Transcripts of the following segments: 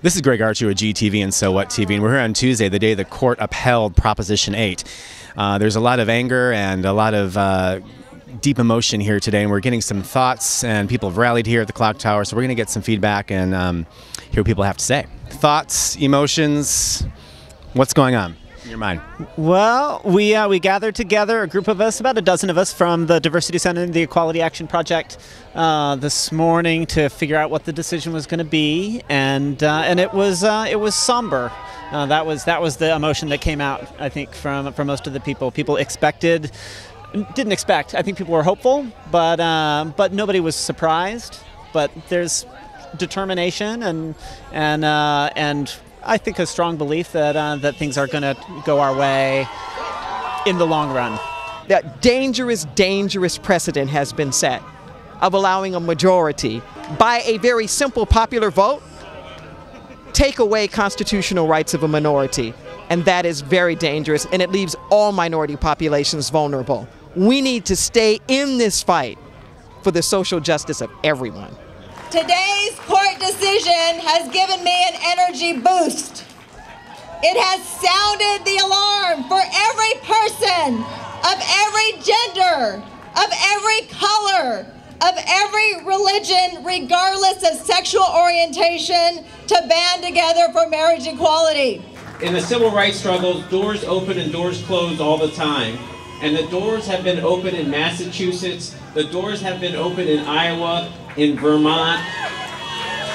This is Greg Archer with GTV and So What TV, and we're here on Tuesday, the day the court upheld Proposition 8. There's a lot of anger and a lot of deep emotion here today, and we're getting some thoughts, and people have rallied here at the Clock Tower, so we're going to get some feedback and hear what people have to say. Thoughts, emotions, what's going on in your mind? Well, we gathered together, a group of us, about a dozen of us from the Diversity Center and the Equality Action Project this morning to figure out what the decision was going to be, and it was somber. That was the emotion that came out, I think, from most of the people. People didn't expect. I think people were hopeful, but nobody was surprised. But there's determination and I think a strong belief that things are going to go our way in the long run. That dangerous precedent has been set of allowing a majority by a very simple popular vote take away constitutional rights of a minority, and that is very dangerous, and it leaves all minority populations vulnerable. We need to stay in this fight for the social justice of everyone. Today's court decision has given me an energy boost. It has sounded the alarm for every person of every gender, of every color, of every religion, regardless of sexual orientation, to band together for marriage equality. In the civil rights struggle, doors open and doors close all the time. And the doors have been open in Massachusetts, the doors have been open in Iowa, in Vermont,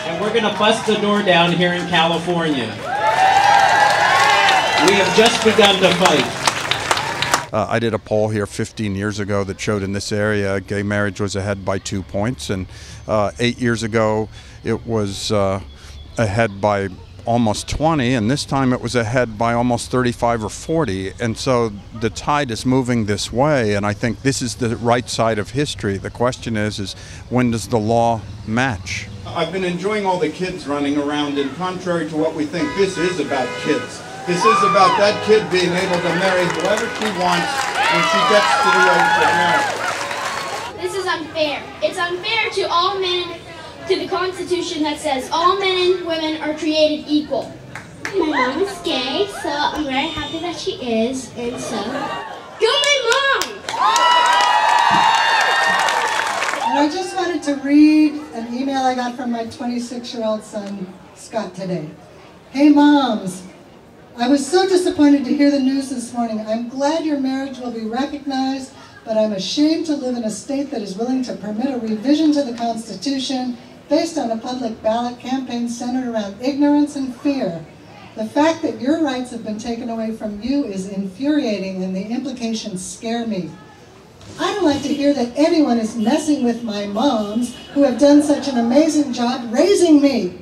and we're going to bust the door down here in California. We have just begun to fight. I did a poll here 15 years ago that showed in this area gay marriage was ahead by 2 points, and 8 years ago it was ahead by almost 20, and this time it was ahead by almost 35 or 40, and so the tide is moving this way, and I think this is the right side of history. The question is when does the law match? I've been enjoying all the kids running around, and contrary to what we think, this is about kids. This is about that kid being able to marry whoever she wants when she gets to the age of marriage. This is unfair. It's unfair to all men, to the Constitution that says all men and women are created equal. My mom is gay, so I'm very happy that she is, and so go my mom! And I just wanted to read an email I got from my 26-year-old son, Scott, today. Hey moms, I was so disappointed to hear the news this morning. I'm glad your marriage will be recognized, but I'm ashamed to live in a state that is willing to permit a revision to the Constitution based on a public ballot campaign centered around ignorance and fear. The fact that your rights have been taken away from you is infuriating, and the implications scare me. I don't like to hear that anyone is messing with my moms who have done such an amazing job raising me.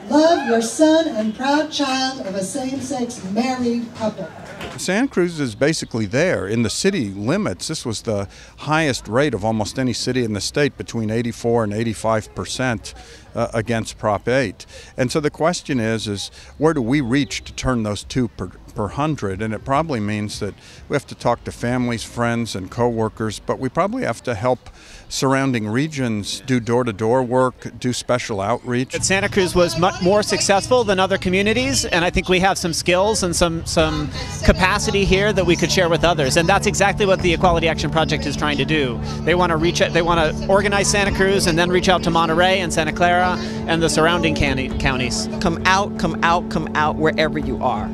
Love, your son and proud child of a same-sex married couple. Santa Cruz is basically there in the city limits. This was the highest rate of almost any city in the state, between 84 and 85% against Prop 8. And so the question is where do we reach to turn those two per 100? And it probably means that we have to talk to families, friends, and co-workers, but we probably have to help surrounding regions do door-to-door work, do special outreach. Santa Cruz was much more successful than other communities, and I think we have some skills and some capacity here that we could share with others, and that's exactly what the Equality Action Project is trying to do. They want to organize Santa Cruz and then reach out to Monterey and Santa Clara and the surrounding counties. Come out wherever you are.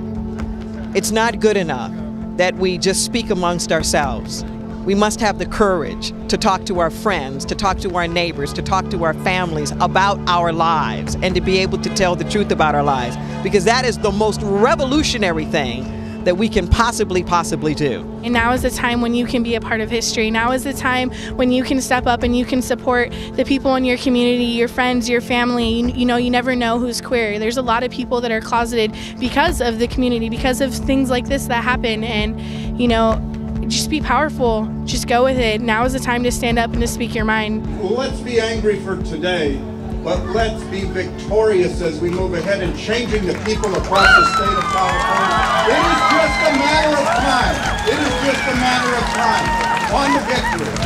It's not good enough that we just speak amongst ourselves. We must have the courage to talk to our friends, to talk to our neighbors, to talk to our families about our lives, and to be able to tell the truth about our lives, because that is the most revolutionary thing that we can possibly do. And now is the time when you can be a part of history. Now is the time when you can step up and you can support the people in your community, your friends, your family. You know, you never know who's queer. There's a lot of people that are closeted because of the community, because of things like this that happen. And, you know, just be powerful. Just go with it. Now is the time to stand up and to speak your mind. Well, let's be angry for today, but let's be victorious as we move ahead in changing the people across the state of California. It is just a matter of time. It is just a matter of time. On to victory.